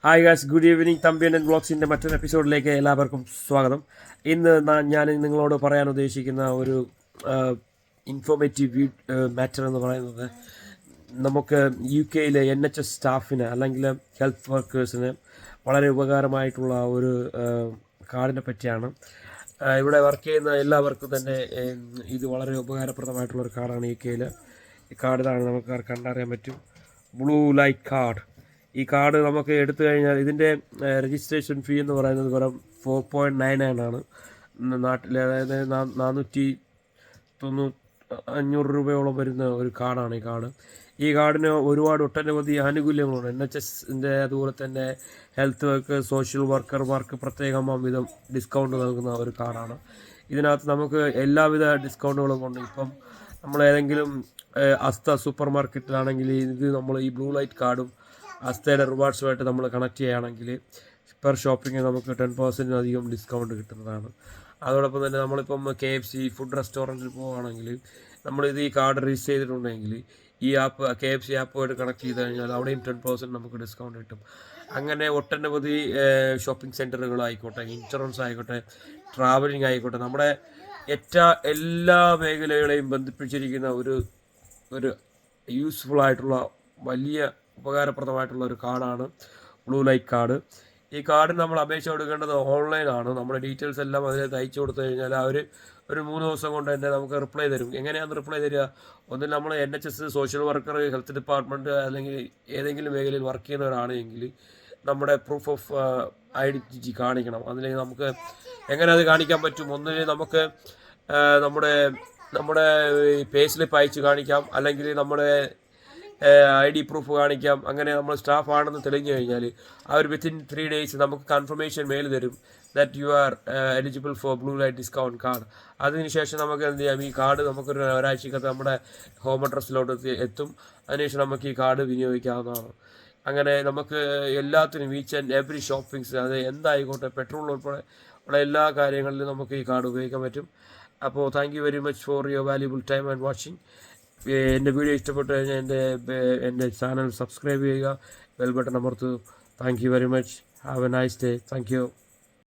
Hi guys, good evening. Thampiyan വ്ളോഗ്സിൻ്റെ മറ്റൊരു എപ്പിസോഡിലേക്ക് എല്ലാവർക്കും സ്വാഗതം. ഇന്ന് ഞാൻ നിങ്ങളോട് പറയാൻ ഉദ്ദേശിക്കുന്ന ഒരു ഇൻഫോർമേറ്റീവ് മാറ്റർ എന്ന് പറയുന്നത്, നമുക്ക് UK-യിലെ NHS സ്റ്റാഫിന് അല്ലെങ്കിൽ ഹെൽത്ത് വർക്കേഴ്സിന് വളരെ ഉപകാരമായിട്ടുള്ള ഒരു കാർഡിനെ പറ്റിയാണ്. ഇവിടെ വർക്ക് ചെയ്യുന്ന എല്ലാവർക്കും തന്നെ ഇത് വളരെ ഉപകാരപ്രദമായിട്ടുള്ളൊരു കാർഡാണ്. UK-യിൽ ഈ കാർഡിലാണ് നമുക്ക് കണ്ടറിയാൻ പറ്റും. Blue light card. ഈ കാർഡ് നമുക്ക് എടുത്തു കഴിഞ്ഞാൽ ഇതിൻ്റെ രജിസ്ട്രേഷൻ ഫീ എന്ന് പറയുന്നത് വെറും 4.99 ആണ് നാട്ടിൽ. അതായത് 490 രൂപയോളം വരുന്ന ഒരു കാർഡാണ് ഈ കാർഡ്. ഈ കാർഡിന് ഒട്ടനവധി ആനുകൂല്യങ്ങളുണ്ട്. NHSൻ്റെ അതുപോലെ തന്നെ ഹെൽത്ത് വർക്ക്, സോഷ്യൽ വർക്കർമാർക്ക് പ്രത്യേകം വിധം ഡിസ്കൗണ്ട് നൽകുന്ന ഒരു കാർഡാണ്. ഇതിനകത്ത് നമുക്ക് എല്ലാവിധ ഡിസ്കൗണ്ടുകളും ഉണ്ട്. ഇപ്പം നമ്മൾ ഏതെങ്കിലും അസ്ത സൂപ്പർ മാർക്കറ്റിലാണെങ്കിൽ നമ്മൾ ഈ ബ്ലൂ ലൈറ്റ് കാർഡും അസ്തയുടെ റിവാർഡ്സുമായിട്ട് നമ്മൾ കണക്ട് ചെയ്യുകയാണെങ്കിൽ പെർ ഷോപ്പിംഗ് നമുക്ക് 10% ഡിസ്കൗണ്ട് കിട്ടുന്നതാണ്. അതോടൊപ്പം തന്നെ നമ്മളിപ്പം KFC ഫുഡ് റെസ്റ്റോറൻറ്റിൽ പോവുകയാണെങ്കിൽ നമ്മളിത് ഈ കാർഡ് രജിസ്റ്റർ ചെയ്തിട്ടുണ്ടെങ്കിൽ ഈ ആപ്പ് KFC ആപ്പുമായിട്ട് കണക്ട് ചെയ്ത് കഴിഞ്ഞാൽ അവിടെയും 10% നമുക്ക് ഡിസ്കൗണ്ട് കിട്ടും. അങ്ങനെ ഒട്ടനവധി ഷോപ്പിംഗ് സെൻറ്ററുകളായിക്കോട്ടെ, ഇൻഷുറൻസ് ആയിക്കോട്ടെ, ട്രാവലിംഗ് ആയിക്കോട്ടെ, നമ്മുടെ എല്ലാ മേഖലകളെയും ബന്ധിപ്പിച്ചിരിക്കുന്ന ഒരു യൂസ്ഫുൾ ആയിട്ടുള്ള വലിയ ഉപകാരപ്രദമായിട്ടുള്ള ഒരു കാർഡാണ് ബ്ലൂ ലൈറ്റ് കാർഡ്. ഈ കാർഡിന് നമ്മൾ അപേക്ഷ കൊടുക്കേണ്ടത് ഓൺലൈനാണ്. നമ്മുടെ ഡീറ്റെയിൽസ് എല്ലാം അതിലേക്ക് അയച്ചു കൊടുത്തു കഴിഞ്ഞാൽ അവർ ഒരു 3 ദിവസം കൊണ്ട് തന്നെ നമുക്ക് റിപ്ലൈ തരും. എങ്ങനെയാണ് റിപ്ലൈ തരിക? ഒന്നിൽ നമ്മൾ NHS social worker, health department അല്ലെങ്കിൽ ഏതെങ്കിലും മേഖലയിൽ വർക്ക് ചെയ്യുന്നവരാണെങ്കിൽ നമ്മുടെ പ്രൂഫ് ഓഫ് ഐഡൻറ്റിറ്റി കാണിക്കണം. അതിലേക്ക് നമുക്ക് എങ്ങനെ അത് കാണിക്കാൻ പറ്റും? ഒന്നിൽ നമുക്ക് നമ്മുടെ പേ സ്ലിപ്പ് അയച്ച് കാണിക്കാം, അല്ലെങ്കിൽ നമ്മുടെ ID പ്രൂഫ് കാണിക്കാം. അങ്ങനെ നമ്മൾ സ്റ്റാഫ് ആണെന്ന് തെളിഞ്ഞു കഴിഞ്ഞാൽ അവർ വിത്തിൻ 3 days നമുക്ക് കൺഫർമേഷൻ മെയിൽ തരും that you are eligible for blue light discount card. അതിനുശേഷം നമുക്ക് എന്ത് ചെയ്യാം? ഈ കാർഡ് നമുക്കൊരു ഒരാഴ്ചക്കകത്ത് നമ്മുടെ ഹോം അഡ്രസ്സിലോട്ട് എത്തും. അതിനുശേഷം നമുക്ക് ഈ കാർഡ് വിനിയോഗിക്കാവുന്നതാണ്. അങ്ങനെ നമുക്ക് എല്ലാത്തിനും ഈച്ച് ആൻഡ് എവറി ഷോപ്പിങ്സ്, അത് എന്തായിക്കോട്ടെ, പെട്രോൾ ഉൾപ്പെടെ ഉള്ള എല്ലാ കാര്യങ്ങളിലും നമുക്ക് ഈ കാർഡ് ഉപയോഗിക്കാൻ പറ്റും. അപ്പോൾ thank you very much for your valuable time and watching. എൻ്റെ വീഡിയോ ഇഷ്ടപ്പെട്ടു കഴിഞ്ഞാൽ എൻ്റെ ചാനൽ സബ്സ്ക്രൈബ് ചെയ്യുക, ബെൽ ബട്ടൺ അമർത്തുക. Thank you very much. Have A nice day. Thank you.